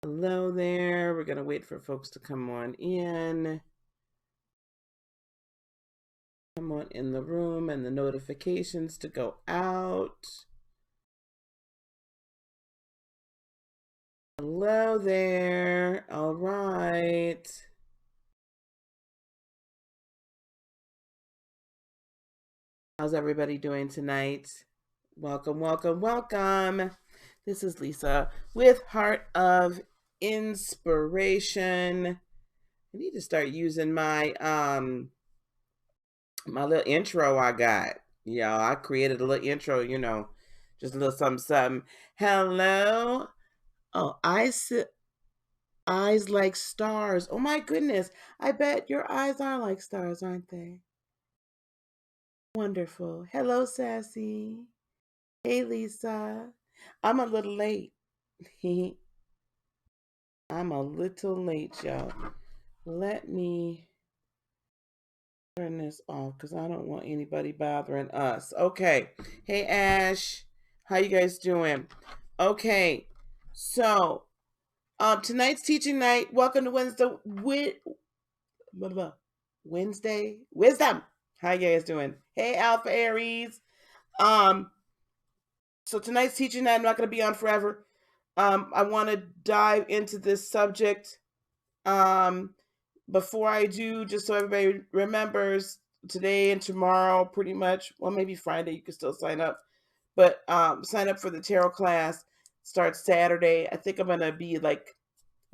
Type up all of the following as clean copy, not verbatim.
Hello there. We're going to wait for folks to come on in. Come on in the room and the notifications to go out. Hello there. All right. How's everybody doing tonight? Welcome, welcome, welcome. This is Lisa with Heart of Inspiration. I need to start using my my little intro I got. Yeah, I created a little intro, just a little something, something. Hello. Oh, eyes like stars. Oh my goodness. I bet your eyes are like stars, aren't they? Wonderful. Hello, Sassy. Hey, Lisa. I'm a little late. I'm a little late, y'all. Let me turn this off because I don't want anybody bothering us. Okay. Hey, Ash. How you guys doing? Okay. So, tonight's teaching night. Welcome to Wednesday Wisdom. How you guys doing? Hey, Alpha Aries. Um, so tonight's teaching night, I'm not going to be on forever. I want to dive into this subject. Before I do, just so everybody remembers, today and tomorrow, pretty much, well, maybe Friday, you can still sign up, but sign up for the tarot class. Starts Saturday. I think I'm going to be like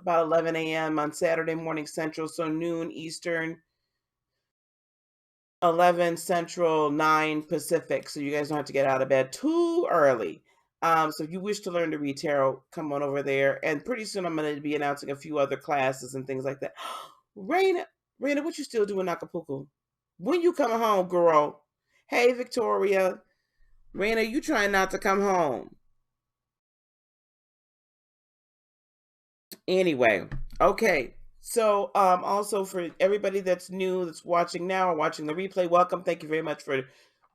about 11 a.m. on Saturday morning Central, so noon Eastern, 11 Central, 9 Pacific, so you guys don't have to get out of bed too early. So if you wish to learn to read tarot, come on over there. And pretty soon I'm going to be announcing a few other classes and things like that. Raina, what you still doing in Acapulco? When you coming home, girl? Hey, Victoria. Raina, you trying not to come home. Anyway, okay. So, also for everybody that's new, that's watching now or watching the replay, welcome. Thank you very much for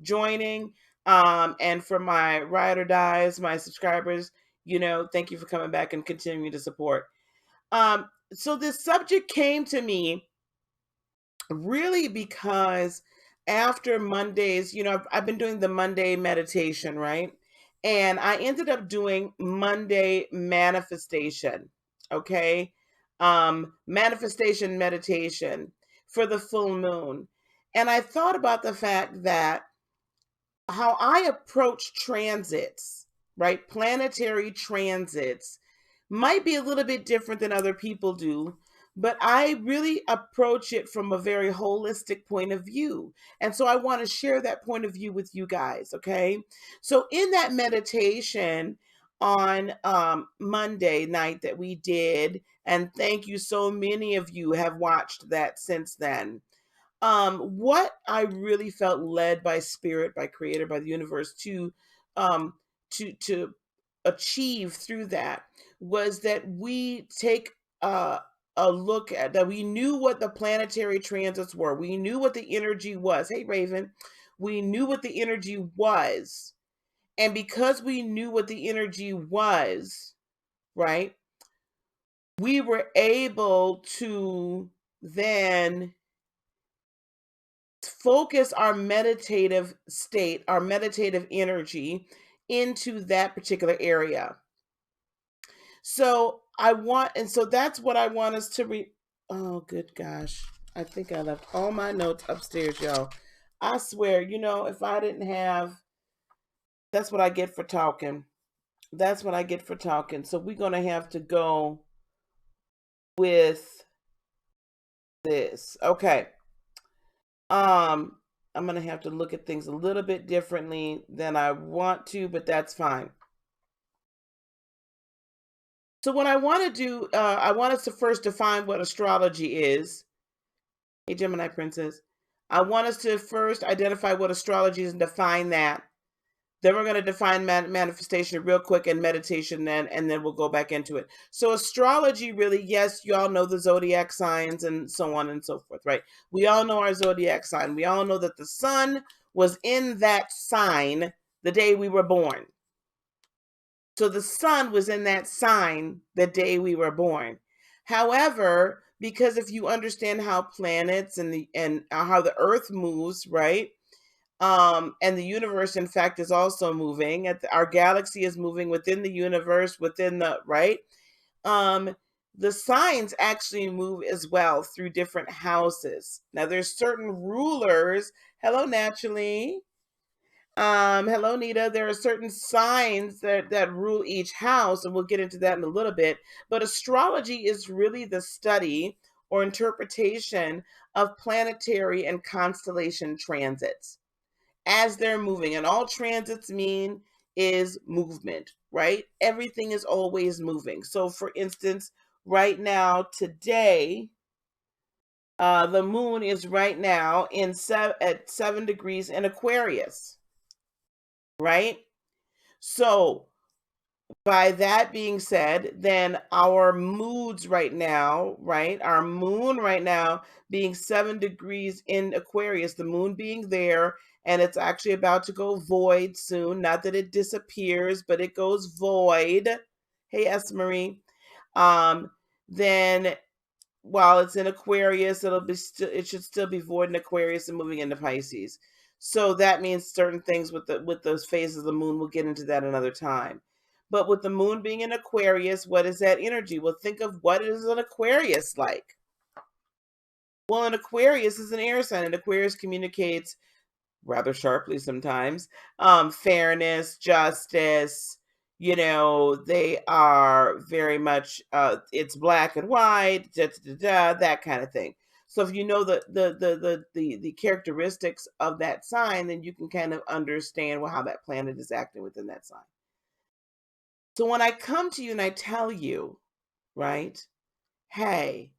joining. And for my ride or dies, my subscribers, thank you for coming back and continuing to support. So this subject came to me really because after Mondays, I've been doing the Monday meditation, right? And I ended up doing Monday manifestation, okay? Manifestation meditation for the full moon. And I thought about the fact that how I approach transits, right? Planetary transits might be a little bit different than other people do, but I really approach it from a very holistic point of view. And so I want to share that point of view with you guys, okay? So in that meditation on Monday night that we did, and thank you, so many of you have watched that since then. What I really felt led by spirit, by creator, by the universe um to achieve through that was that we take a look at that. We knew what the planetary transits were. We knew what the energy was. Hey, Raven. We knew what the energy was. And because we knew what the energy was, right, we were able to then focus our meditative state, our meditative energy into that particular area. So so that's what I want us to oh, good gosh. I think I left all my notes upstairs, y'all. I swear, if I didn't have, that's what I get for talking. That's what I get for talking. So we're going to have to go with this. Okay. I'm going to have to look at things a little bit differently than I want to, but that's fine. So what I want to do, I want us to first define what astrology is. Hey, Gemini Princess. I want us to first identify what astrology is and define that. Then we're going to define manifestation real quick and meditation and then we'll go back into it. So astrology really, yes, you all know the zodiac signs and so on and so forth, right? We all know our zodiac sign. We all know that the sun was in that sign the day we were born. So the sun was in that sign the day we were born. However, because if you understand how planets and how the earth moves, right? And the universe, in fact, is also moving. Our galaxy is moving within the universe, within the right. Um, the signs actually move as well through different houses. Now, there's certain rulers. Hello, naturally. Hello, Nita. There are certain signs that rule each house, and we'll get into that in a little bit. But astrology is really the study or interpretation of planetary and constellation transits as they're moving. And all transits mean is movement, right? Everything is always moving. So, for instance, right now, today, the moon is right now at 7 degrees in Aquarius, right? So, by that being said, then our moods right now, right? Our moon right now being 7 degrees in Aquarius, the moon being there, and it's actually about to go void soon. Not that it disappears, but it goes void. Hey, S. Marie. Um, then while it's in Aquarius, it should still be void in Aquarius and moving into Pisces. So that means certain things with those phases of the moon. We'll get into that another time. But with the moon being in Aquarius, what is that energy? Well, think of what is an Aquarius like. Well, an Aquarius is an air sign, and Aquarius communicates rather sharply sometimes. Fairness, justice, they are very much it's black and white, that kind of thing. So if you know the characteristics of that sign, then you can kind of understand how that planet is acting within that sign. So when I come to you and I tell you, right, hey,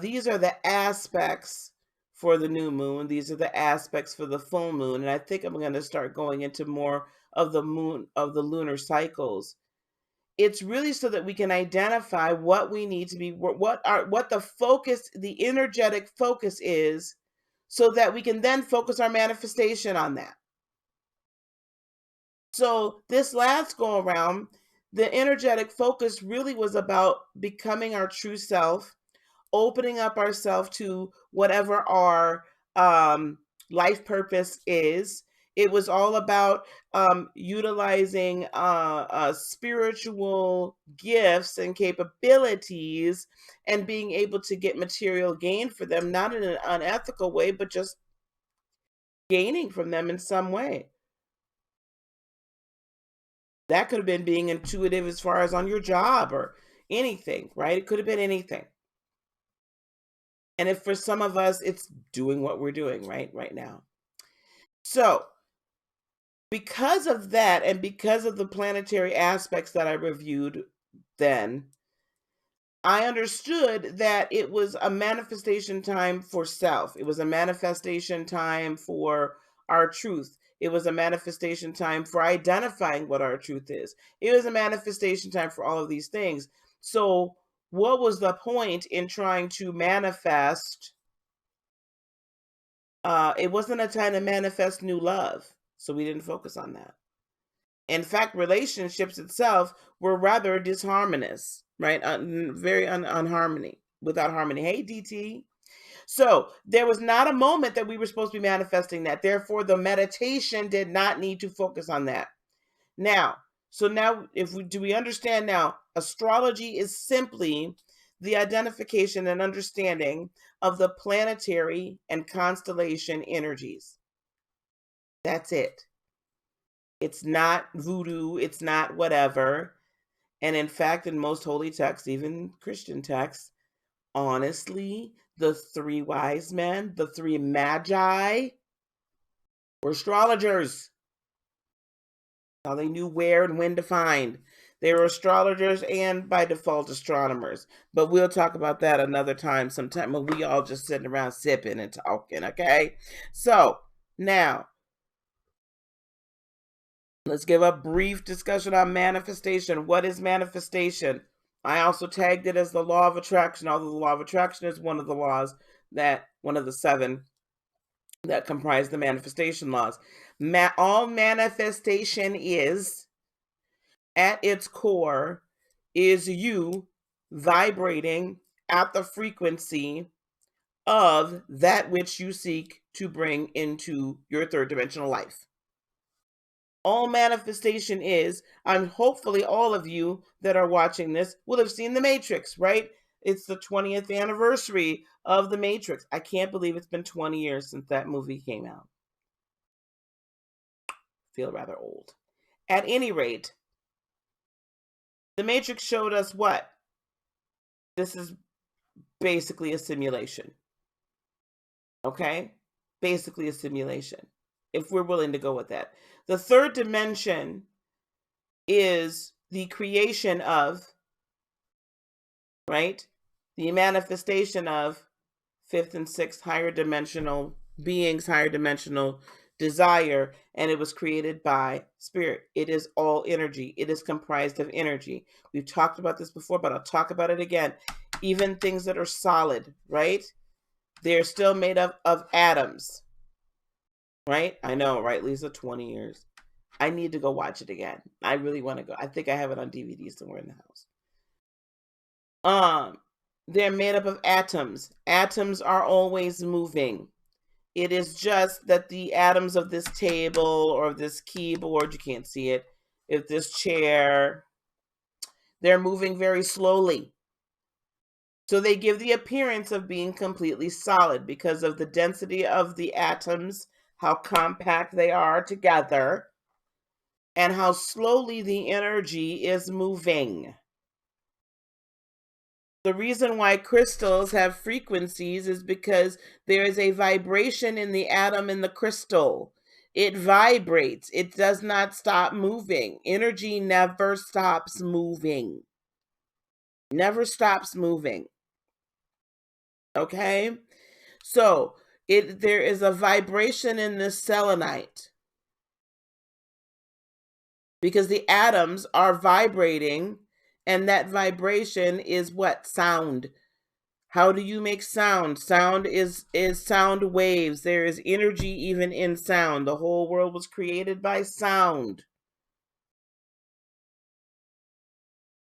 these are the aspects for the new moon. These are the aspects for the full moon. And I think I'm going to start going into more of the lunar cycles. It's really so that we can identify what we need to be, what the focus, the energetic focus is, so that we can then focus our manifestation on that. So this last go around, the energetic focus really was about becoming our true self, opening up ourselves to whatever our life purpose is. It was all about utilizing spiritual gifts and capabilities and being able to get material gain for them, not in an unethical way, but just gaining from them in some way. That could have been being intuitive as far as on your job or anything, right? It could have been anything. And if for some of us, it's doing what we're doing right now. So, because of that, and because of the planetary aspects that I reviewed then, I understood that it was a manifestation time for self. It was a manifestation time for our truth. It was a manifestation time for identifying what our truth is. It was a manifestation time for all of these things. So, what was the point in trying to manifest? It wasn't a time to manifest new love, so we didn't focus on that. In fact, relationships itself were rather disharmonious, right? Very unharmony, without harmony. Hey, DT. So there was not a moment that we were supposed to be manifesting that. Therefore, the meditation did not need to focus on that. Now, do we understand now? Astrology is simply the identification and understanding of the planetary and constellation energies. That's it. It's not voodoo, it's not whatever. And in fact, in most holy texts, even Christian texts, honestly, the three wise men, the three magi, were astrologers. How they knew where and when to find. They were astrologers and by default astronomers. But we'll talk about that another time, sometime when we all just sitting around sipping and talking, okay? So now let's give a brief discussion on manifestation. What is manifestation? I also tagged it as the law of attraction, although the law of attraction is one of the 7 that comprise the manifestation laws. All manifestation is at its core is you vibrating at the frequency of that which you seek to bring into your third dimensional life. All manifestation is, I'm hopefully all of you that are watching this will have seen The Matrix, right? It's the 20th anniversary of The Matrix. I can't believe it's been 20 years since that movie came out. Feel rather old. At any rate, The Matrix showed us what? This is basically a simulation. Okay? Basically a simulation, if we're willing to go with that. The third dimension is the creation of, right? The manifestation of fifth and sixth higher dimensional beings, higher dimensional desire, and it was created by spirit. It is all energy. It is comprised of energy. We've talked about this before, but I'll talk about it again. Even things that are solid, right? They're still made up of atoms, right? I know, right, Lisa? 20 years. I need to go watch it again. I really want to go. I think I have it on DVD somewhere in the house. They're made up of atoms. Atoms are always moving. It is just that the atoms of this table or this keyboard, you can't see it, if this chair, they're moving very slowly. So they give the appearance of being completely solid because of the density of the atoms, how compact they are together, and how slowly the energy is moving. The reason why crystals have frequencies is because there is a vibration in the atom in the crystal. It vibrates. It does not stop moving. Energy never stops moving. Never stops moving. Okay? So, there is a vibration in this selenite because the atoms are vibrating, and that vibration is what? Sound. How do you make sound? Sound is sound waves. There is energy even in sound. The whole world was created by sound.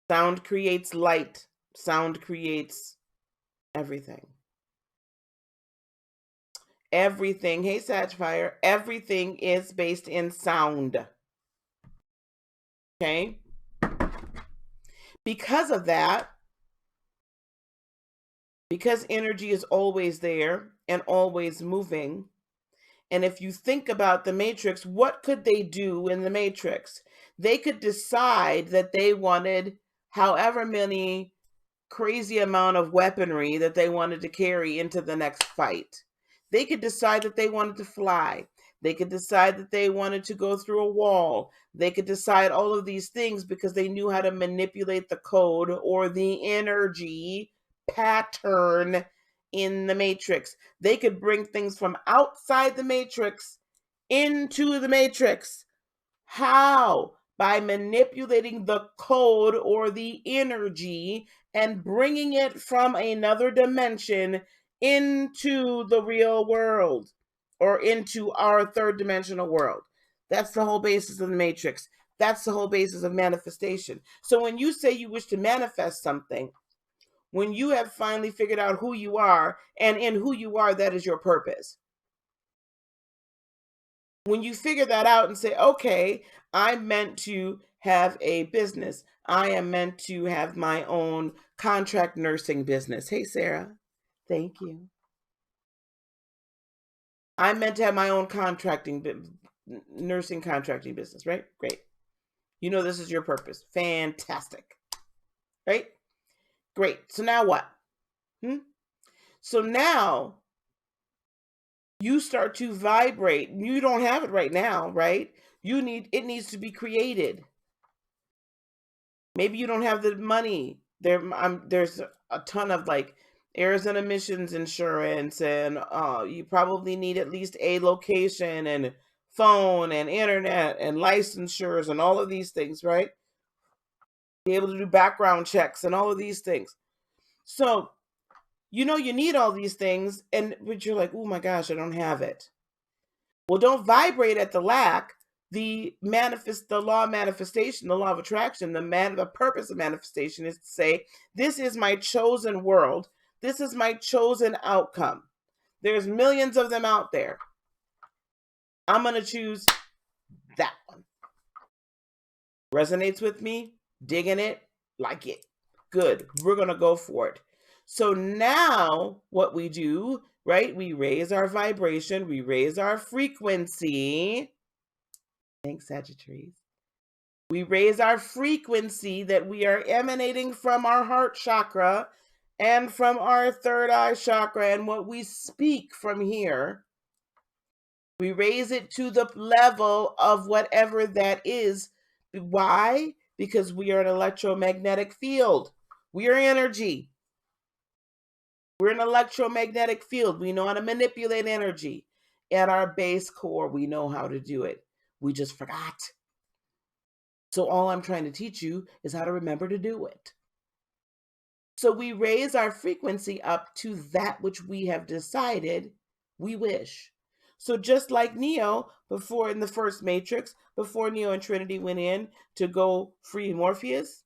Sound creates light. Sound creates everything. Everything, hey Satchfire, everything is based in sound. Okay? Because of that, because energy is always there and always moving, and if you think about the Matrix, what could they do in the Matrix? They could decide that they wanted however many crazy amount of weaponry that they wanted to carry into the next fight. They could decide that they wanted to fly. They could decide that they wanted to go through a wall. They could decide all of these things because they knew how to manipulate the code or the energy pattern in the Matrix. They could bring things from outside the Matrix into the Matrix. How? By manipulating the code or the energy and bringing it from another dimension into the real world or into our third dimensional world. That's the whole basis of the Matrix. That's the whole basis of manifestation. So when you say you wish to manifest something, when you have finally figured out who you are, and in who you are, that is your purpose. When you figure that out and say, okay, I'm meant to have a business. I am meant to have my own contract nursing business. Hey, Sarah. Thank you. I'm meant to have my own nursing contracting business, right? Great. You know this is your purpose. Fantastic. Right? Great. So now what? So now you start to vibrate. You don't have it right now, right? It needs to be created. Maybe you don't have the money. There's a ton of like errors and emissions insurance, and you probably need at least a location and phone and internet and licensures and all of these things, right? Be able to do background checks and all of these things. So, you need all these things, but you're like, oh my gosh, I don't have it. Well, don't vibrate at the lack. the law of manifestation, the law of attraction, the purpose of manifestation is to say, this is my chosen world. This is my chosen outcome. There's millions of them out there. I'm going to choose that one. Resonates with me, digging it, like it. Good. We're going to go for it. So now what we do, right? We raise our vibration, we raise our frequency. Thanks, Sagittarius. We raise our frequency that we are emanating from our heart chakra and from our third eye chakra, and what we speak from here, we raise it to the level of whatever that is. Why? Because we are an electromagnetic field. We are energy. We're an electromagnetic field. We know how to manipulate energy. At our base core, we know how to do it. We just forgot. So all I'm trying to teach you is how to remember to do it. So we raise our frequency up to that which we have decided we wish. So just like Neo, before in the first Matrix, before Neo and Trinity went in to go free Morpheus,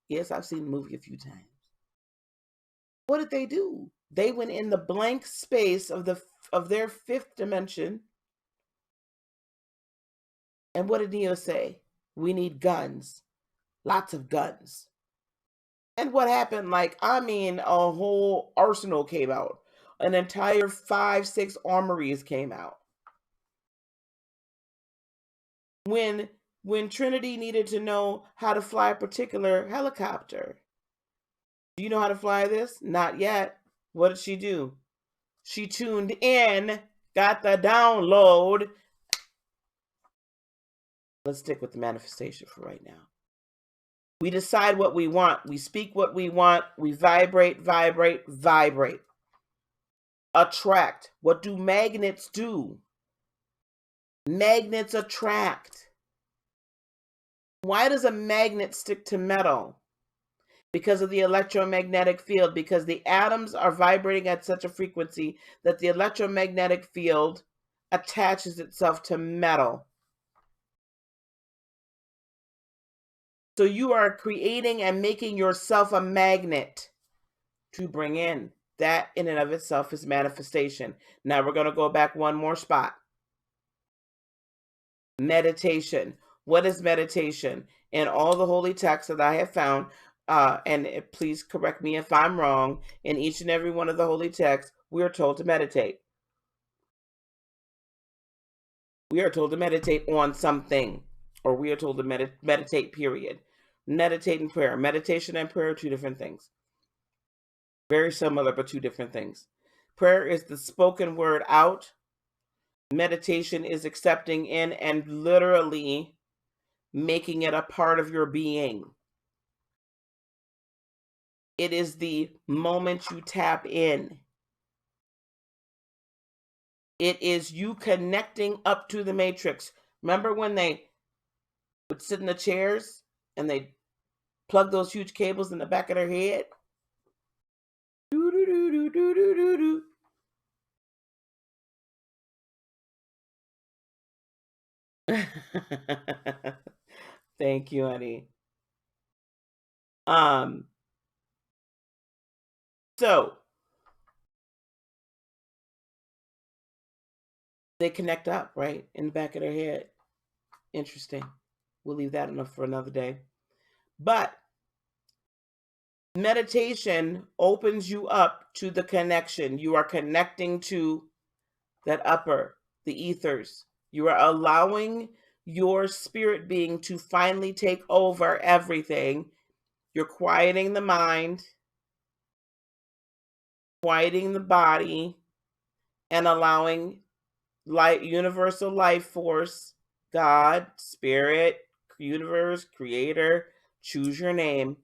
yes, I've seen the movie a few times. What did they do? They went in the blank space of their fifth dimension. And what did Neo say? We need guns. Lots of guns. And what happened? A whole arsenal came out. An entire 5, 6 armories came out. When Trinity needed to know how to fly a particular helicopter. Do you know how to fly this? Not yet. What did she do? She tuned in, got the download. Let's stick with the manifestation for right now. We decide what we want. We speak what we want. We vibrate, vibrate, vibrate. Attract. What do magnets do? Magnets attract. Why does a magnet stick to metal? Because of the electromagnetic field, because the atoms are vibrating at such a frequency that the electromagnetic field attaches itself to metal. So you are creating and making yourself a magnet to bring in. That in and of itself is manifestation. Now we're going to go back one more spot. Meditation. What is meditation? In all the holy texts that I have found, and please correct me if I'm wrong, in each and every one of the holy texts, we are told to meditate. We are told to meditate on something, or we are told to meditate, period. Meditate and prayer. Meditation and prayer are two different things. Very similar, but two different things. Prayer is the spoken word out. Meditation is accepting in and literally making it a part of your being. It is the moment you tap in. It is you connecting up to the matrix. Remember when they would sit in the chairs and they plug those huge cables in the back of their head? Do, do, do, do, do, do, do, do. Thank you, honey. So they connect up, right, in the back of their head. Interesting. We'll leave that enough for another day. But meditation opens you up to the connection. You are connecting to that upper, the ethers. You are allowing your spirit being to finally take over everything. You're quieting the mind, quieting the body, and allowing light, universal life force, God, spirit, universe, creator, choose your name,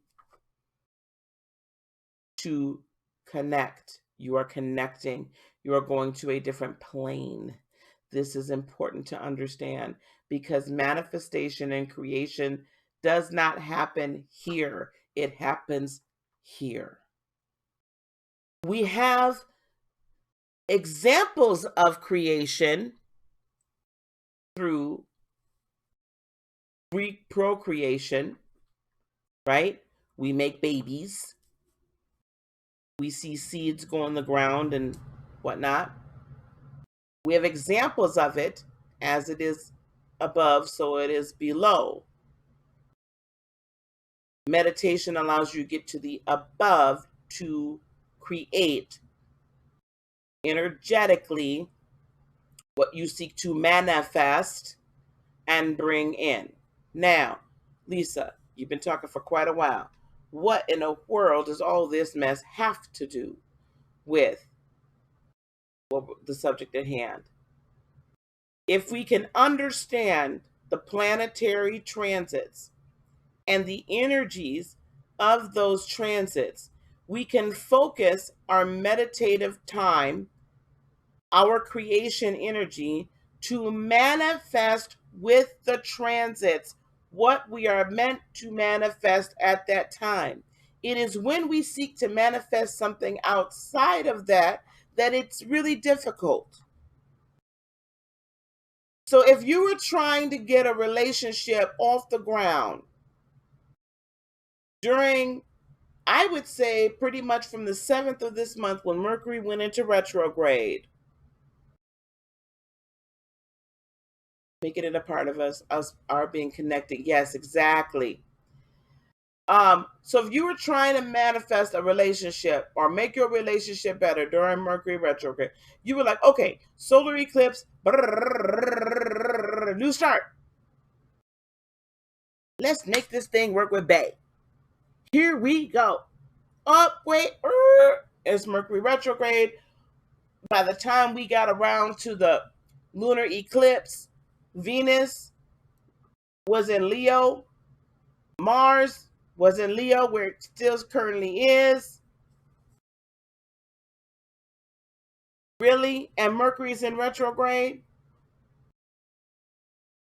to connect. You are connecting. You are going to a different plane. This is important to understand because manifestation and creation does not happen here. It happens here. We have examples of creation through procreation, right? We make babies. We see seeds go in the ground and whatnot. We have examples of it. As it is above, so it is below. Meditation allows you to get to the above to create energetically what you seek to manifest and bring in. Now, Lisa, you've been talking for quite a while. What in the world does all this mess have to do with the subject at hand? If we can understand the planetary transits and the energies of those transits, we can focus our meditative time, our creation energy, to manifest with the transits what we are meant to manifest at that time. It is when we seek to manifest something outside of that that it's really difficult. So if you were trying to get a relationship off the ground during, I would say, pretty much from the 7th of this month when Mercury went into retrograde, making it a part of us are being connected. Yes, exactly. So if you were trying to manifest a relationship or make your relationship better during Mercury retrograde, you were like, okay, solar eclipse, new start. Let's make this thing work with Bay. Here we go. Up, wait, it's Mercury retrograde. By the time we got around to the lunar eclipse, Venus was in Leo, Mars was in Leo, where it still currently is. Really? And Mercury's in retrograde?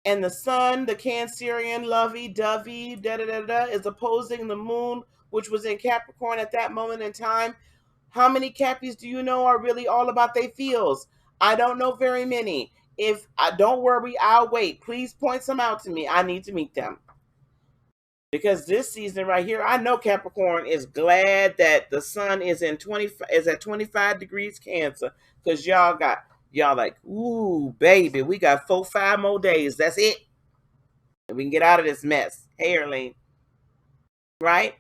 And the sun, the Cancerian lovey-dovey, da-da-da-da, is opposing the moon, which was in Capricorn at that moment in time. How many Cappies do you know are really all about their feels? I don't know very many. If I don't worry, I'll wait. Please point some out to me. I need to meet them. Because this season right here, I know Capricorn is glad that the sun is at 25 degrees Cancer, because y'all like, ooh, baby, we got 4-5 more days. That's it. And we can get out of this mess. Hey, Erlene. Right?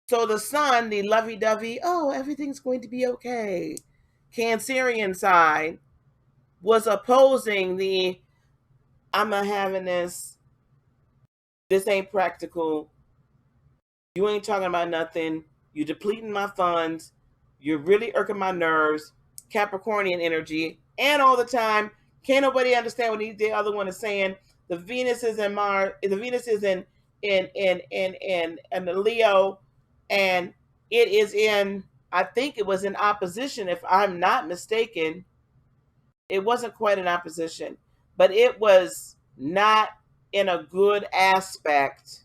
So the sun, the lovey-dovey, oh, everything's going to be okay, Cancerian side was opposing the, I'm not having this. This ain't practical. You ain't talking about nothing. You're depleting my funds. You're really irking my nerves. Capricornian energy. And all the time, can't nobody understand what the other one is saying. The Venus is in Mars. The Venus is in the Leo, and it is in, I think it was in opposition, if I'm not mistaken. It wasn't quite in opposition, but it was not in a good aspect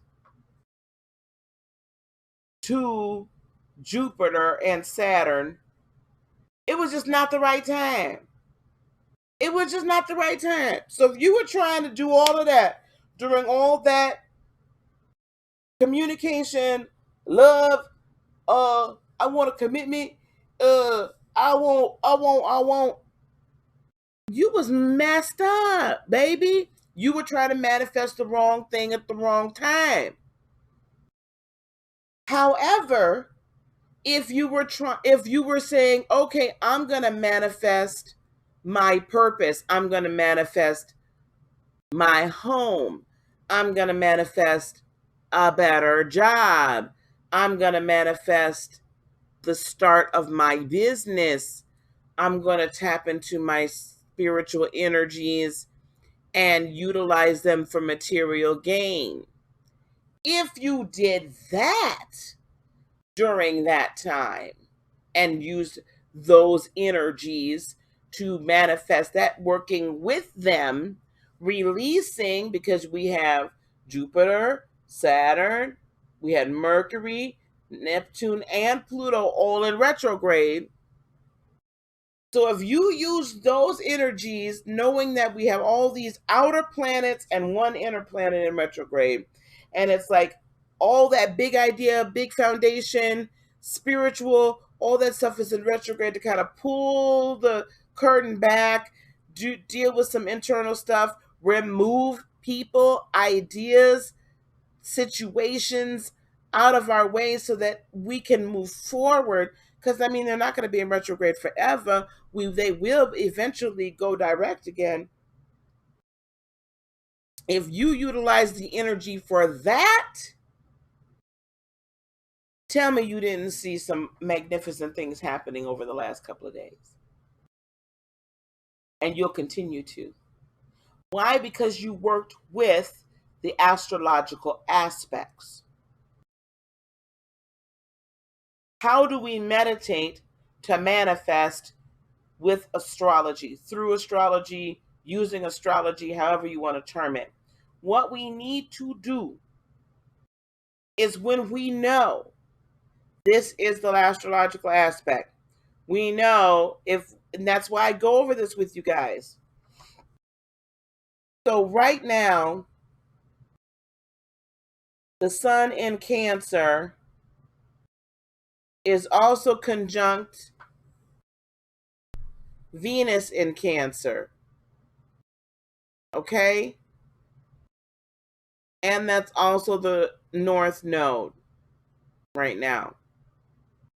to Jupiter and Saturn. It was just not the right time. It was just not the right time. So if you were trying to do all of that during all that communication, love, I want a commitment, I won't. You was messed up, baby. You were trying to manifest the wrong thing at the wrong time. However, if you were saying, okay, I'm going to manifest my purpose, I'm going to manifest my home, I'm going to manifest a better job, I'm going to manifest the start of my business, I'm going to tap into my spiritual energies and utilize them for material gain. If you did that during that time and used those energies to manifest that, working with them, releasing, because we have Jupiter, Saturn, we had Mercury, Neptune, and Pluto all in retrograde. So if you use those energies, knowing that we have all these outer planets and one inner planet in retrograde, and it's like all that big idea, big foundation, spiritual, all that stuff is in retrograde to kind of pull the curtain back, deal with some internal stuff, remove people, ideas, situations out of our way so that we can move forward. Because I mean, they're not going to be in retrograde forever. They will eventually go direct again. If you utilize the energy for that, tell me you didn't see some magnificent things happening over the last couple of days. And you'll continue to. Why? Because you worked with the astrological aspects. How do we meditate to manifest with astrology, through astrology, using astrology, however you want to term it? What we need to do is, when we know this is the astrological aspect, we know if, and that's why I go over this with you guys. So right now, the sun in Cancer is also conjunct Venus in Cancer. Okay? And that's also the north node right now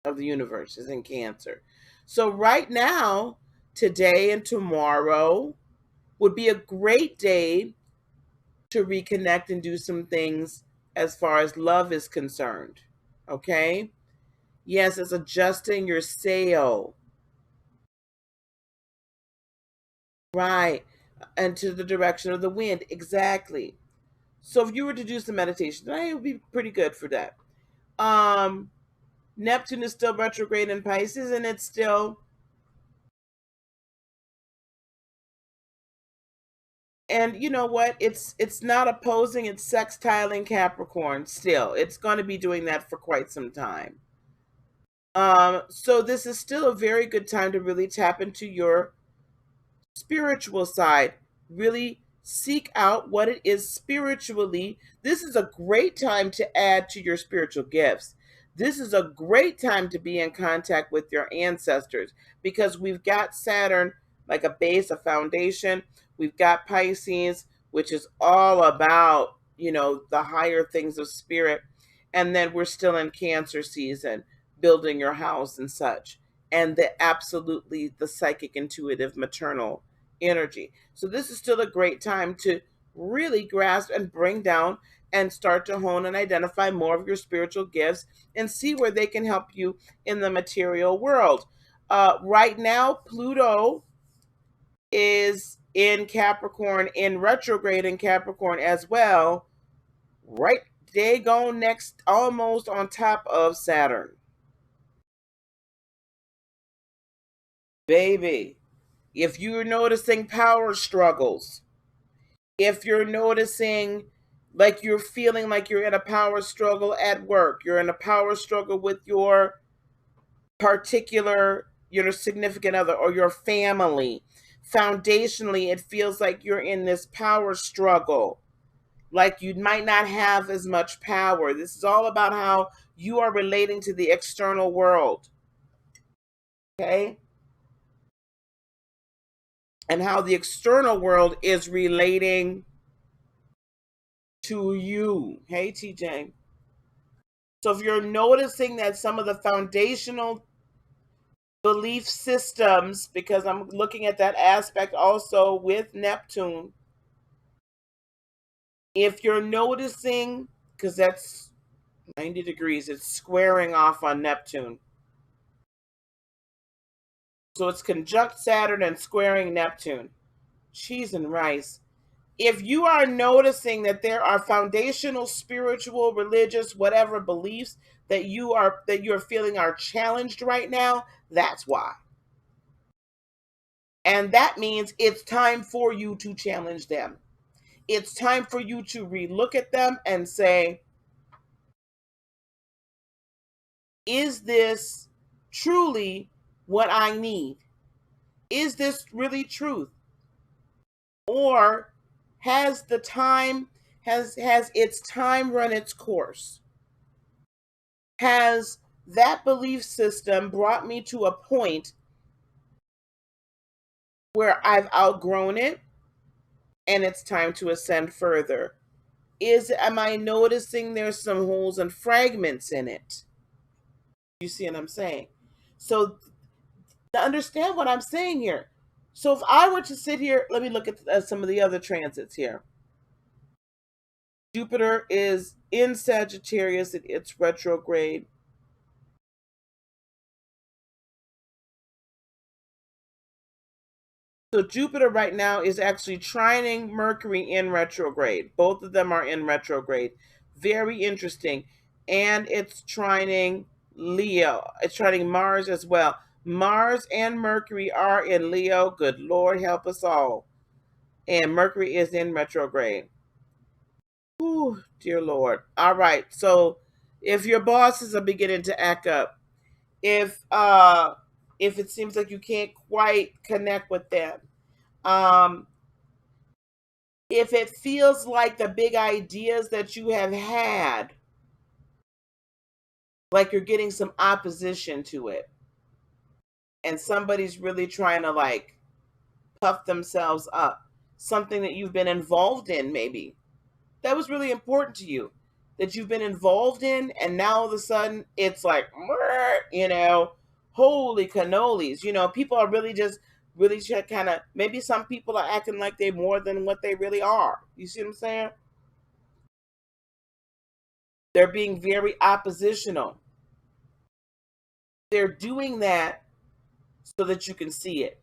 of the universe is in Cancer. So right now, today and tomorrow would be a great day to reconnect and do some things as far as love is concerned. Okay? Yes, it's adjusting your sail. Right. And to the direction of the wind. Exactly. So if you were to do some meditation tonight, it would be pretty good for that. Um, Neptune is still retrograde in Pisces, and it's still, and you know what? It's not opposing, it's sextiling Capricorn still. It's going to be doing that for quite some time. So this is still a very good time to really tap into your spiritual side. Really seek out what it is spiritually. This is a great time to add to your spiritual gifts. This is a great time to be in contact with your ancestors, because we've got Saturn like a base, a foundation. We've got Pisces, which is all about, the higher things of spirit. And then we're still in Cancer season, building your house and such. And absolutely the psychic, intuitive, maternal energy. So this is still a great time to really grasp and bring down and start to hone and identify more of your spiritual gifts and see where they can help you in the material world. Right now, Pluto is in Capricorn, in retrograde in Capricorn as well. Right, they go next, almost on top of Saturn. Baby, if you're noticing power struggles, if you're noticing like you're feeling like you're in a power struggle at work, you're in a power struggle with your particular, significant other or your family, foundationally, it feels like you're in this power struggle, like you might not have as much power. This is all about how you are relating to the external world. Okay? And how the external world is relating to you. Hey, TJ. So if you're noticing that some of the foundational belief systems, because I'm looking at that aspect also with Neptune, if you're noticing, because that's 90 degrees, it's squaring off on Neptune. So it's conjunct Saturn and squaring Neptune. Cheese and rice. If you are noticing that there are foundational spiritual, religious, whatever beliefs that you're feeling are challenged right now, that's why. And that means it's time for you to challenge them. It's time for you to relook at them and say, is this truly what I need? Is this really truth? Or has the time has its time run its course? Has that belief system brought me to a point where I've outgrown it and it's time to ascend further? Am I noticing there's some holes and fragments in it? You see what I'm saying? So to understand what I'm saying here. So if I were to sit here, let me look at some of the other transits here. Jupiter is in Sagittarius, it's retrograde. So Jupiter right now is actually trining Mercury in retrograde. Both of them are in retrograde. Very interesting. And it's trining Leo. It's trining Mars as well. Mars and Mercury are in Leo. Good Lord, help us all. And Mercury is in retrograde. Whew, dear Lord. All right. So if your bosses are beginning to act up, if it seems like you can't quite connect with them, um if it feels like the big ideas that you have had, like you're getting some opposition to it, and somebody's really trying to like puff themselves up, something that you've been involved in, maybe that was really important to you, that you've been involved in, and now all of a sudden it's like, holy cannolis, people are really kind of, maybe some people are acting like they're more than what they really are. You see what I'm saying? They're being very oppositional. They're doing that so that you can see it.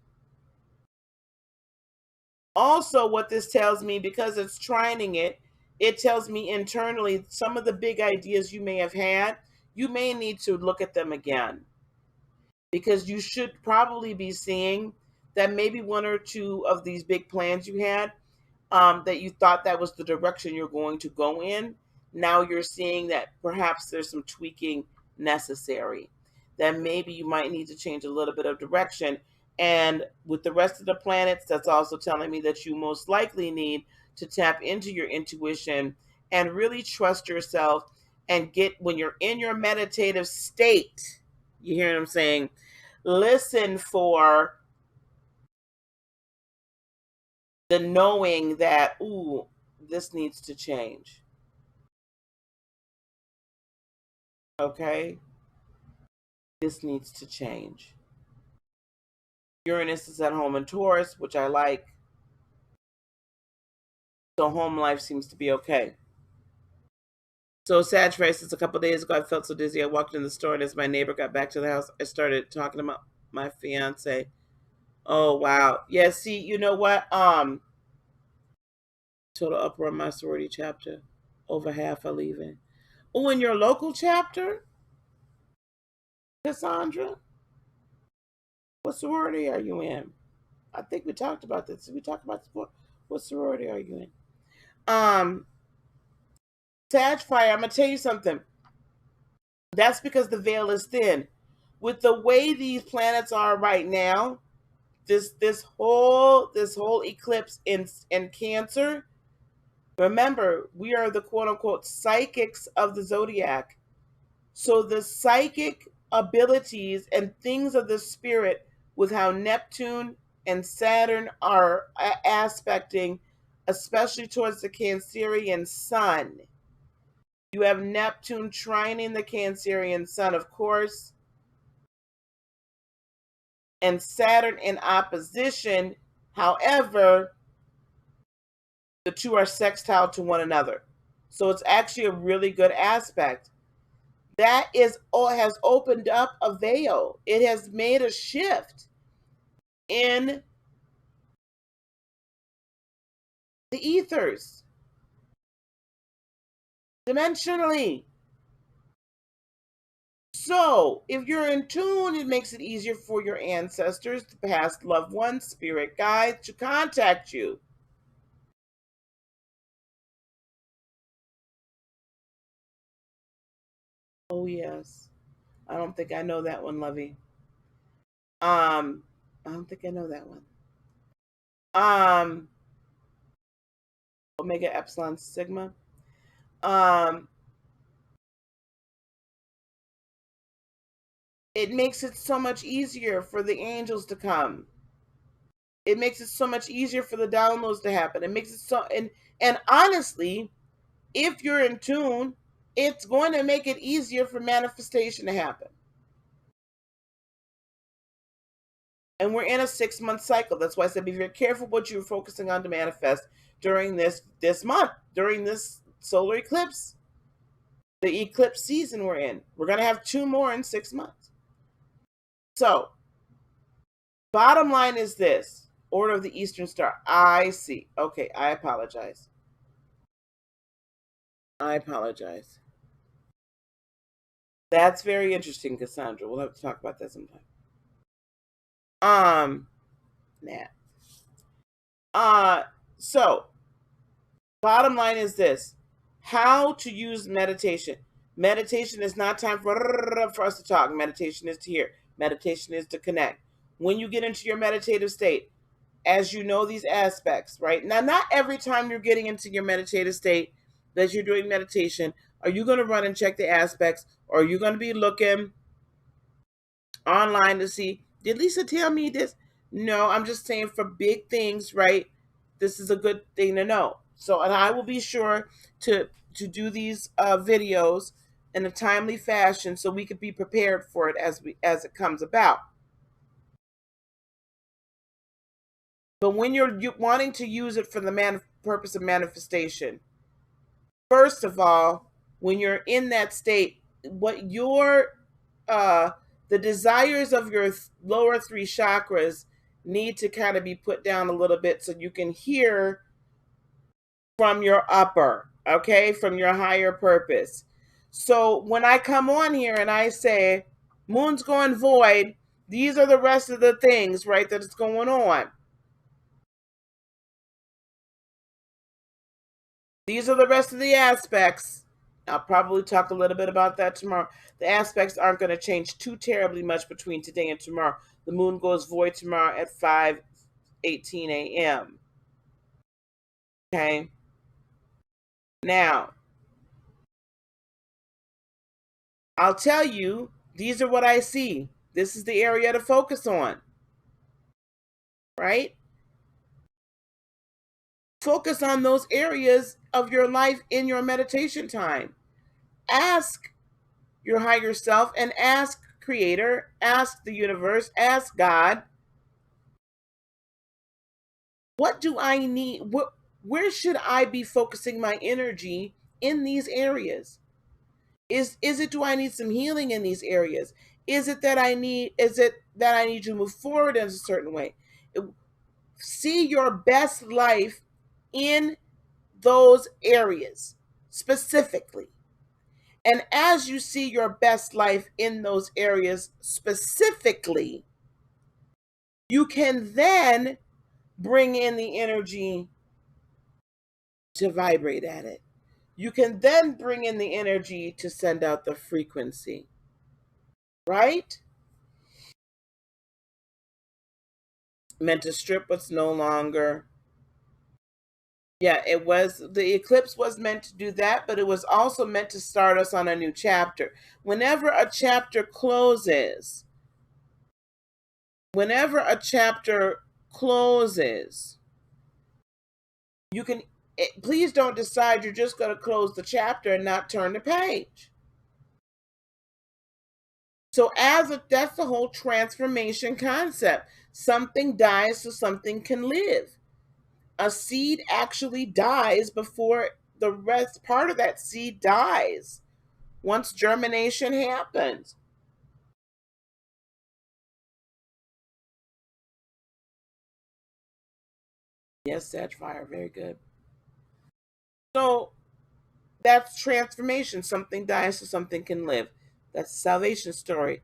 Also, what this tells me, because it's trining it, it tells me internally some of the big ideas you may have had, you may need to look at them again, because you should probably be seeing that maybe one or two of these big plans you had, that you thought that was the direction you're going to go in. Now you're seeing that perhaps there's some tweaking necessary, that maybe you might need to change a little bit of direction. And with the rest of the planets, that's also telling me that you most likely need to tap into your intuition and really trust yourself, and when you're in your meditative state, you hear what I'm saying? Listen for the knowing that, ooh, this needs to change. Okay? This needs to change. Uranus is at home in Taurus, which I like. So home life seems to be okay. So Sagittarius, a couple days ago, I felt so dizzy. I walked in the store, and as my neighbor got back to the house, I started talking about my fiance. Oh wow. Yeah, see, you know what? Total uproar in my sorority chapter. Over half are leaving. Oh, in your local chapter, Cassandra? What sorority are you in? I think we talked about this. Did we talk about this? What sorority are you in? Um, Sag Fire, I'm gonna tell you something. That's because the veil is thin. With the way these planets are right now, this whole eclipse in Cancer. Remember, we are the quote unquote psychics of the zodiac. So the psychic abilities and things of the spirit, with how Neptune and Saturn are aspecting, especially towards the Cancerian sun. You have Neptune trining the Cancerian sun, of course, and Saturn in opposition. However, the two are sextile to one another. So it's actually a really good aspect. That is, has opened up a veil. It has made a shift in the ethers dimensionally. So, if you're in tune, it makes it easier for your ancestors, the past loved ones, spirit guides to contact you. Oh, yes. I don't think I know that one, Lovey. Um, I don't think I know that one. Omega Epsilon Sigma. Um, it makes it so much easier for the angels to come. It makes it so much easier for the downloads to happen. It makes it so, and honestly, if you're in tune, it's going to make it easier for manifestation to happen. And we're in a 6-month cycle. That's why I said be very careful what you're focusing on to manifest during this month, during this solar eclipse, the eclipse season we're in. We're going to have 2 more in 6 months. So, bottom line is this: Order of the Eastern Star. I see. Okay, I apologize. I apologize. That's very interesting, Cassandra. We'll have to talk about that sometime. Nah. So bottom line is this: how to use meditation. Meditation is not time for us to talk. Meditation is to hear. Meditation is to connect. When you get into your meditative state, as you know these aspects, right? Now, not every time you're getting into your meditative state that you're doing meditation, are you going to run and check the aspects, or are you going to be looking online to see, did Lisa tell me this? No, I'm just saying for big things, right? This is a good thing to know. So, and I will be sure to do these videos in a timely fashion so we could be prepared for it as it comes about. But when you're wanting to use it for the purpose of manifestation, first of all, when you're in that state, what your the desires of your lower 3 chakras need to kind of be put down a little bit so you can hear from your upper, okay, from your higher purpose. So when I come on here and I say moon's going void, these are the rest of the things, right, that is going on. These are the rest of the aspects. I'll probably talk a little bit about that tomorrow. The aspects aren't going to change too terribly much between today and tomorrow. The moon goes void tomorrow at 5:18 a.m. Okay. Now, I'll tell you, these are what I see. This is the area to focus on, right? Focus on those areas of your life in your meditation time. Ask your higher self and ask Creator, ask the universe, ask God, what do I need? Where should I be focusing my energy in these areas? Is it, do I need some healing in these areas? Is it that I need to move forward in a certain way? See your best life in those areas specifically. And as you see your best life in those areas specifically, you can then bring in the energy to vibrate at it. You can then bring in the energy to send out the frequency, right? Meant to strip what's no longer. Yeah, it was, the eclipse was meant to do that, but it was also meant to start us on a new chapter. Whenever a chapter closes, whenever a chapter closes, you can, please don't decide you're just going to close the chapter and not turn the page. So that's the whole transformation concept. Something dies so something can live. A seed actually dies before the rest part of that seed dies. Once germination happens. Yes, Satchfire, very good. So that's transformation. Something dies so something can live. That's the salvation story.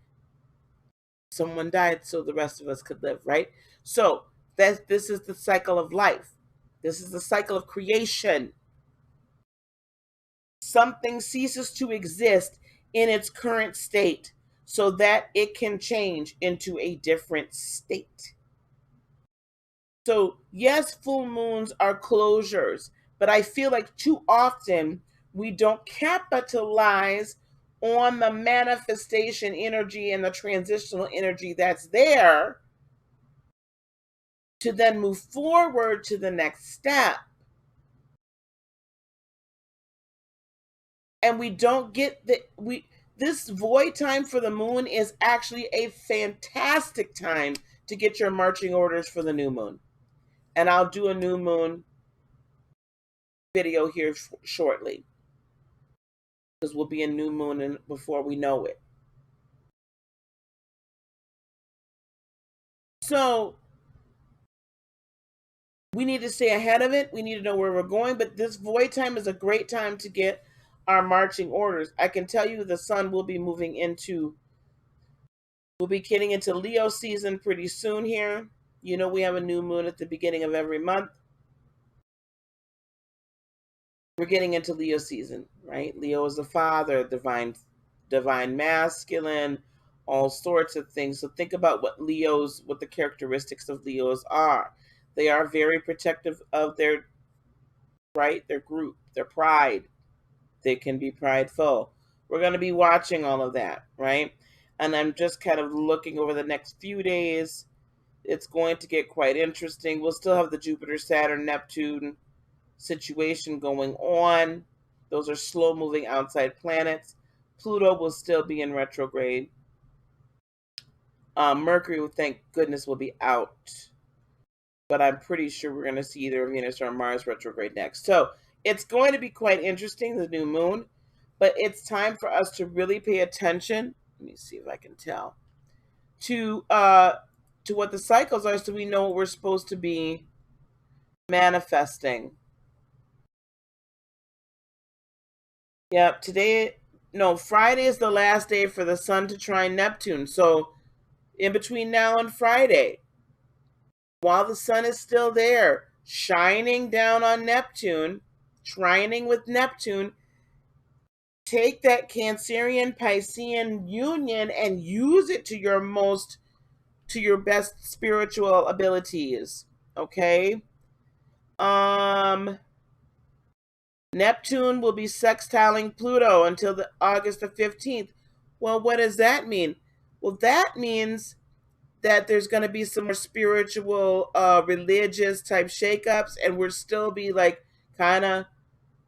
Someone died so the rest of us could live, right? So this is the cycle of life. This is the cycle of creation. Something ceases to exist in its current state so that it can change into a different state. So, yes, full moons are closures, but I feel like too often we don't capitalize on the manifestation energy and the transitional energy that's there to then move forward to the next step. And we don't get the we this void time for the moon is actually a fantastic time to get your marching orders for the new moon. And I'll do a new moon video here shortly, because we'll be in new moon and before we know it. So we need to stay ahead of it. We need to know where we're going. But this void time is a great time to get our marching orders. I can tell you the sun will be moving into, we'll be getting into Leo season pretty soon here. You know, we have a new moon at the beginning of every month. We're getting into Leo season, right? Leo is the father, divine masculine, all sorts of things. So think about what the characteristics of Leos are. They are very protective of their, right, their group, their pride. They can be prideful. We're going to be watching all of that, right? And I'm just kind of looking over the next few days. It's going to get quite interesting. We'll still have the Jupiter, Saturn, Neptune situation going on. Those are slow moving outside planets. Pluto will still be in retrograde. Mercury, thank goodness, will be out. But I'm pretty sure we're going to see either Venus or Mars retrograde next. So it's going to be quite interesting, the new moon. But it's time for us to really pay attention. Let me see if I can tell. To what the cycles are, so we know what we're supposed to be manifesting. Yep, Friday is the last day for the sun to trine Neptune. So in between now and Friday, while the sun is still there, shining down on Neptune, trining with Neptune, take that Cancerian Piscean union and use it to your best spiritual abilities. Okay? Neptune will be sextiling Pluto until August the 15th. Well, what does that mean? Well, that means that there's going to be some more spiritual, religious type shakeups, and we'll still be like kind of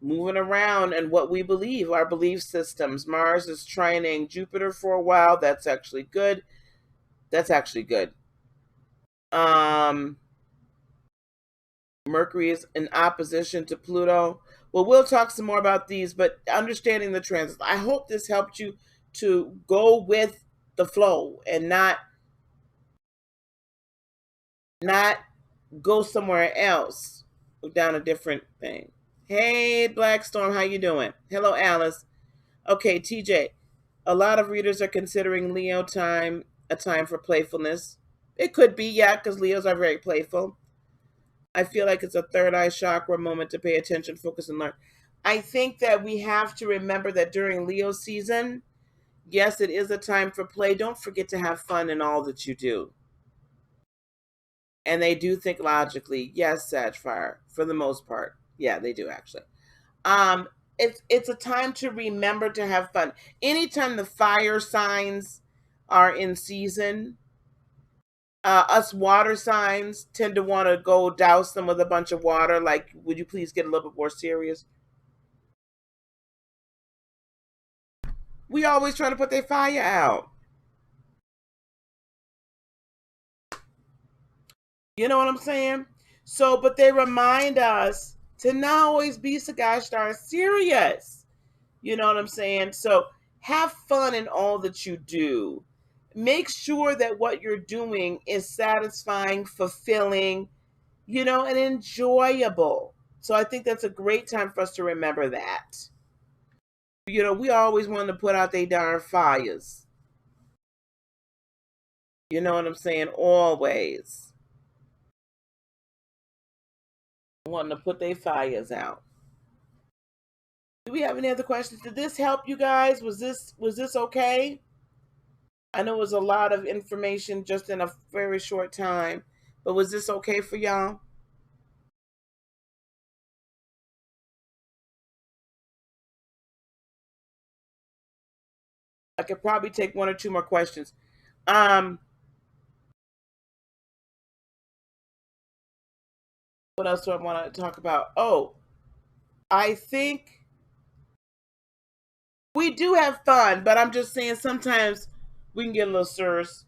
moving around and what we believe, our belief systems. Mars is trining Jupiter for a while. That's actually good. That's actually good. Mercury is in opposition to Pluto. Well, we'll talk some more about these, but understanding the transits. I hope this helped you to go with the flow and not go somewhere else, go down a different thing. Hey, Blackstorm, how you doing? Hello, Alice. Okay, TJ. A lot of readers are considering Leo time a time for playfulness. It could be, yeah, because Leos are very playful. I feel like it's a third eye chakra moment to pay attention, focus, and learn. I think that we have to remember that during Leo season, yes, it is a time for play. Don't forget to have fun in all that you do. And they do think logically. Yes, Sagfire, for the most part. Yeah, they do actually. Um, it's a time to remember to have fun. Anytime the fire signs are in season, us water signs tend to want to go douse them with a bunch of water. Like, would you please get a little bit more serious? We always trying to put their fire out. You know what I'm saying? So, but they remind us to not always be so gosh darn serious. You know what I'm saying? So have fun in all that you do. Make sure that what you're doing is satisfying, fulfilling, and enjoyable. So I think that's a great time for us to remember that. We always want to put out they darn fires. You know what I'm saying? Always wanting to put their fires out. Do we have any other questions? Did this help you guys? Was this okay? I know it was a lot of information just in a very short time. But was this okay for y'all? I could probably take one or two more questions. Um, what else do I want to talk about? Oh, I think we do have fun, but I'm just saying sometimes we can get a little serious.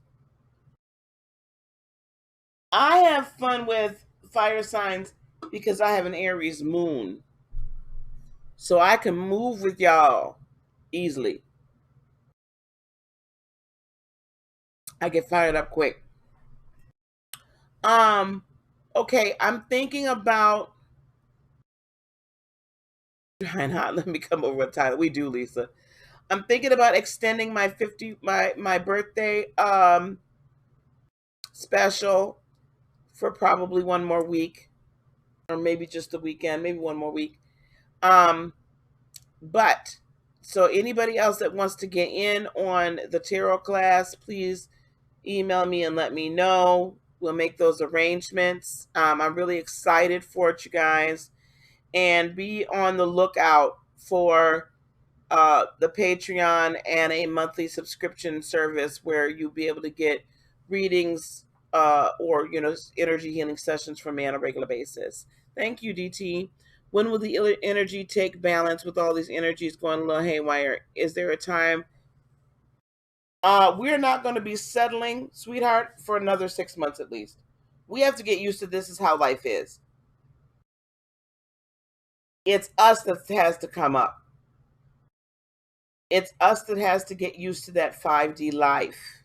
I have fun with fire signs because I have an Aries moon. So I can move with y'all easily. I get fired up quick. Um, okay, I'm thinking about trying not let me come over with title. We do, Lisa. I'm thinking about extending my 50 my birthday special for probably one more week, or maybe just the weekend, maybe one more week. Um, but so anybody else that wants to get in on the tarot class, please email me and let me know. We'll make those arrangements. I'm really excited for it, you guys, and be on the lookout for the Patreon and a monthly subscription service where you'll be able to get readings or energy healing sessions from me on a regular basis. Thank you, DT. When will the energy take balance with all these energies going a little haywire? Is there a time? We're not going to be settling, sweetheart, for another 6 months at least. We have to get used to this is how life is. It's us that has to come up. It's us that has to get used to that 5D life.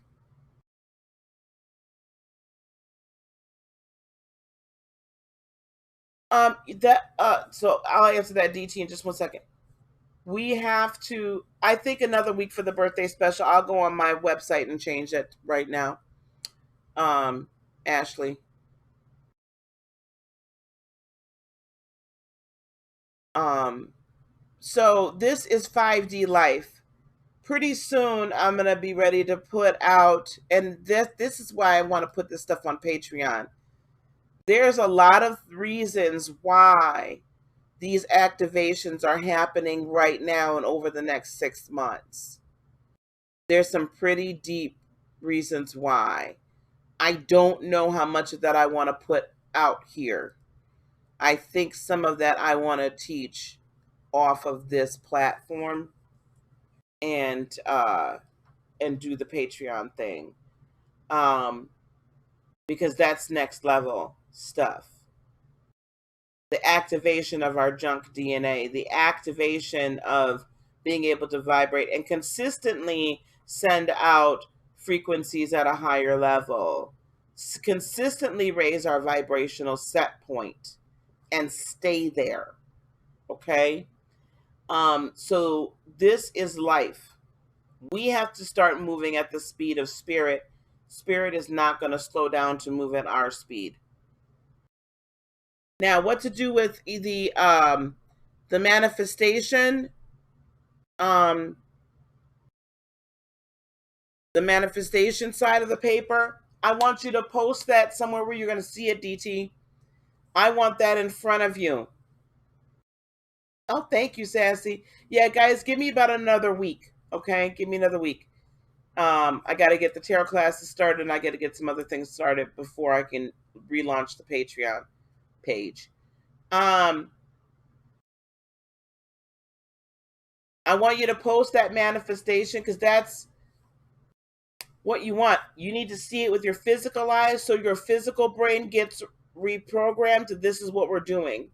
So I'll answer that, DT, in just 1 second. We have to, I think, another week for the birthday special. I'll go on my website and change that right now. Ashley. Um, so this is 5D life. Pretty soon I'm gonna be ready to put out, and this is why I want to put this stuff on Patreon. There's a lot of reasons why these activations are happening right now and over the next 6 months. There's some pretty deep reasons why. I don't know how much of that I want to put out here. I think some of that I want to teach off of this platform and do the Patreon thing. Um, because that's next level stuff. The activation of our junk DNA, the activation of being able to vibrate and consistently send out frequencies at a higher level, consistently raise our vibrational set point and stay there. Okay. So this is life. We have to start moving at the speed of spirit. Spirit is not going to slow down to move at our speed. Now, what to do with the manifestation? Um, the manifestation side of the paper. I want you to post that somewhere where you're going to see it, DT. I want that in front of you. Oh, thank you, Sassy. Yeah, guys, give me about another week. Okay, give me another week. I got to get the tarot classes started, and I got to get some other things started before I can relaunch the Patreon page. I want you to post that manifestation because that's what you want. You need to see it with your physical eyes so your physical brain gets reprogrammed to this is what we're doing.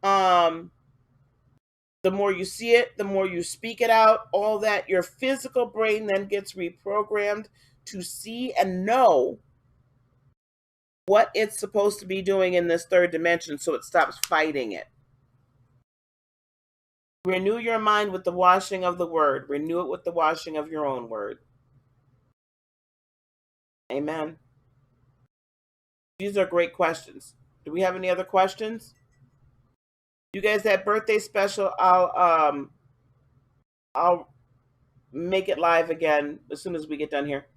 Um, the more you see it, the more you speak it out, all that, your physical brain then gets reprogrammed to see and know what it's supposed to be doing in this third dimension so it stops fighting it. Renew your mind with the washing of the word. Renew it with the washing of your own word. Amen. These are great questions. Do we have any other questions? You guys, that birthday special, I'll make it live again as soon as we get done here.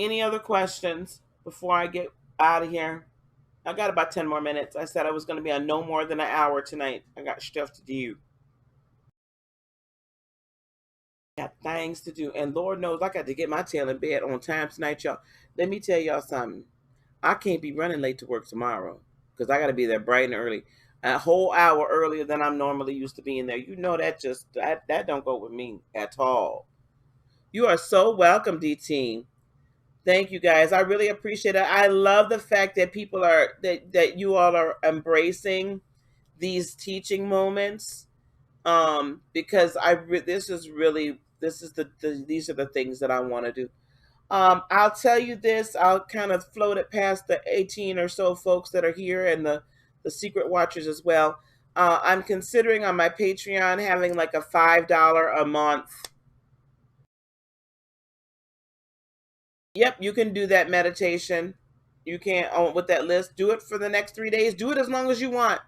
Any other questions before I get out of here? I got about 10 more minutes. I said I was going to be on no more than an hour tonight. I got stuff to do. Got things to do. And Lord knows I got to get my tail in bed on time tonight, y'all. Let me tell y'all something. I can't be running late to work tomorrow because I got to be there bright and early. A whole hour earlier than I'm normally used to being there. You know that don't go with me at all. You are so welcome, D team. Thank you guys. I really appreciate it. I love the fact that people are that you all are embracing these teaching moments. Because this is these are the things that I want to do. I'll tell you this. I'll kind of float it past the 18 or so folks that are here and the secret watchers as well. I'm considering on my Patreon having like a $5 a month. Yep, you can do that meditation. You can with that list. Do it for the next 3 days. Do it as long as you want.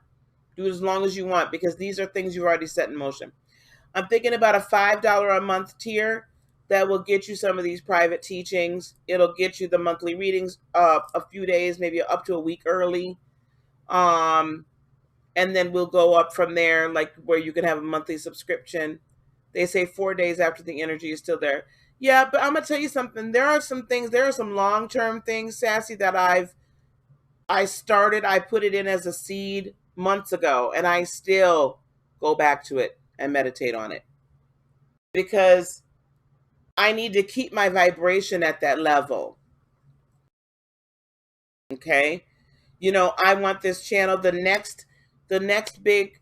Do it as long as you want because these are things you've already set in motion. I'm thinking about a $5 a month tier that will get you some of these private teachings. It'll get you the monthly readings a few days, maybe up to a week early. And then we'll go up from there, like where you can have a monthly subscription. They say 4 days after the energy is still there. Yeah, but I'm gonna tell you something. There are some long-term things, Sassy, that I put it in as a seed months ago, and I still go back to it and meditate on it because I need to keep my vibration at that level. Okay. I want this channel. The next big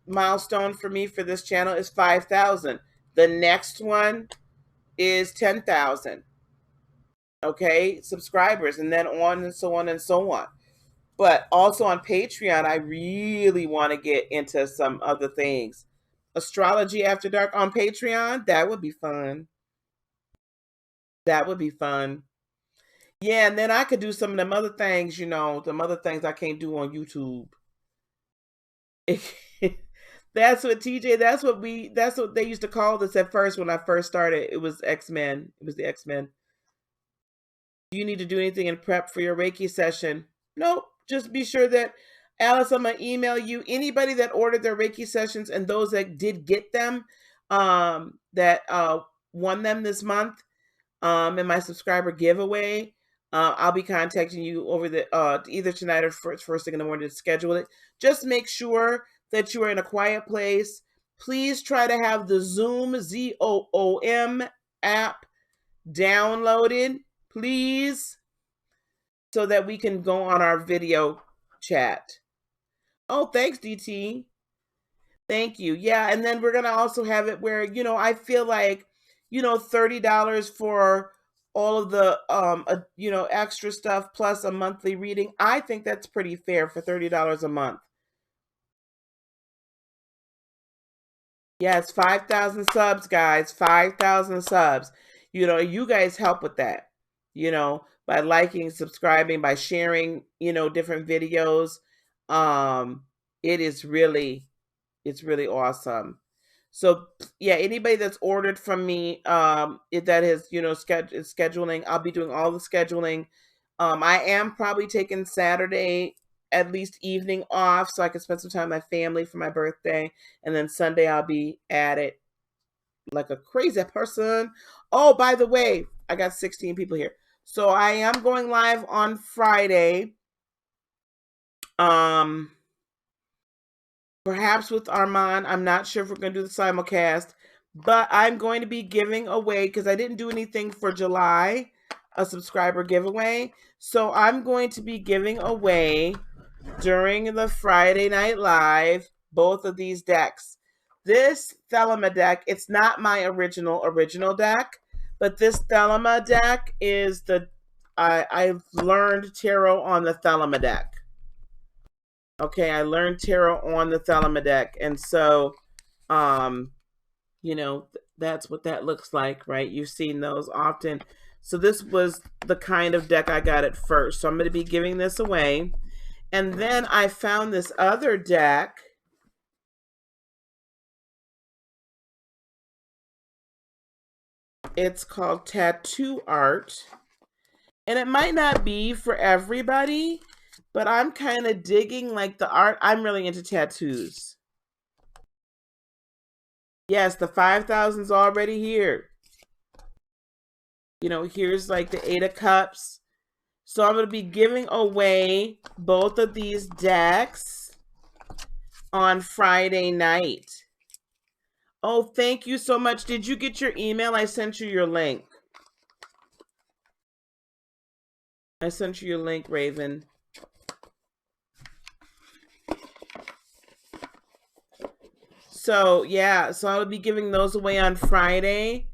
milestone for me for this channel is 5,000. The next one is 10,000. Okay, subscribers, and then on and so on and so on. But also on Patreon, I really want to get into some other things. Astrology After Dark on Patreon, that would be fun. That would be fun. Yeah, and then I could do some of them other things, some other things I can't do on YouTube. That's what TJ, that's what they used to call this at first when I first started. It was X-Men. It was the X-Men. Do you need to do anything in prep for your Reiki session? Nope. Just be sure that Alice, I'm gonna email you anybody that ordered their Reiki sessions and those that did get them, that won them this month, in my subscriber giveaway. I'll be contacting you over the either tonight or first thing in the morning to schedule it. Just make sure that you are in a quiet place. Please try to have the Zoom ZOOM app downloaded, please, so that we can go on our video chat. Oh, thanks, DT. Thank you. Yeah, and then we're gonna also have it where I feel like $30 for all of the extra stuff plus a monthly reading. I think that's pretty fair for $30 a month. Yes, 5,000 subs, guys. 5,000 subs. You guys help with that. By liking, subscribing, by sharing, different videos. It is really, it's really awesome. So yeah, anybody that's ordered from me, that is, scheduling, I'll be doing all the scheduling. I am probably taking Saturday at least evening off so I can spend some time with my family for my birthday, and then Sunday I'll be at it like a crazy person. Oh, by the way, I got 16 people here, so I am going live on Friday. Perhaps with Armand. I'm not sure if we're going to do the simulcast, but I'm going to be giving away, because I didn't do anything for July, a subscriber giveaway. So I'm going to be giving away during the Friday Night Live both of these decks. This Thelema deck, it's not my original deck, but this Thelema deck is I've learned tarot on the Thelema deck. Okay, I learned tarot on the Thelema deck, and so, that's what that looks like, right? You've seen those often. So this was the kind of deck I got at first. So I'm going to be giving this away. And then I found this other deck. It's called Tattoo Art. And it might not be for everybody, but I'm kind of digging like the art. I'm really into tattoos. Yes, the 5,000's already here. You know, here's like the 8 of Cups. So I'm going to be giving away both of these decks on Friday night. Oh, thank you so much. Did you get your email? I sent you your link. I sent you your link, Raven. So, yeah. So I'll be giving those away on Friday.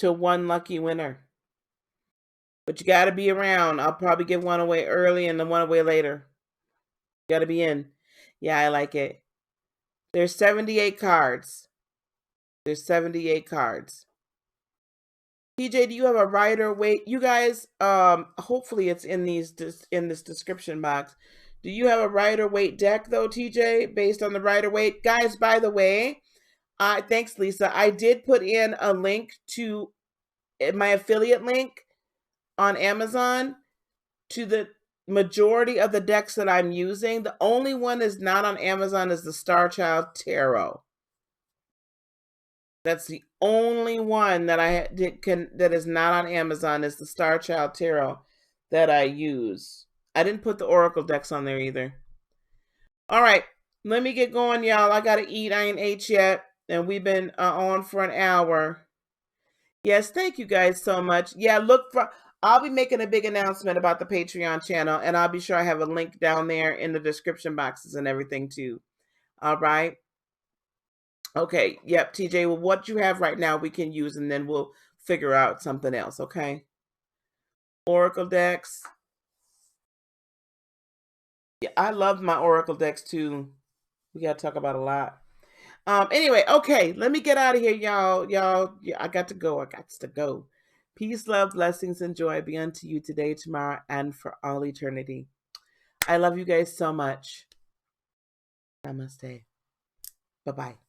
To one lucky winner. But you got to be around. I'll probably give one away early and the one away later. You got to be in. Yeah, I like it. There's 78 cards. There's 78 cards. PJ, do you have a Rider Waite? You guys, hopefully it's in this description box. Do you have a Rider Waite deck though, TJ, based on the Rider Waite? Guys, by the way, thanks, Lisa. I did put in a link to my affiliate link on Amazon to the majority of the decks that I'm using. The only one that's not on Amazon is the Star Child Tarot. That's the only one that that is not on Amazon is the Star Child Tarot that I use. I didn't put the Oracle decks on there either. All right, let me get going, y'all. I gotta eat. I ain't ate yet, and we've been on for an hour. Yes, thank you guys so much. Yeah, look for. I'll be making a big announcement about the Patreon channel, and I'll be sure I have a link down there in the description boxes and everything too. All right. Okay. Yep, TJ. Well, what you have right now we can use, and then we'll figure out something else. Okay. Oracle decks. Yeah, I love my Oracle decks too. We gotta talk about a lot. Anyway, okay, let me get out of here, y'all. Yeah, I got to go. I got to go. Peace, love, blessings, and joy be unto you today, tomorrow, and for all eternity. I love you guys so much. Namaste. Bye-bye.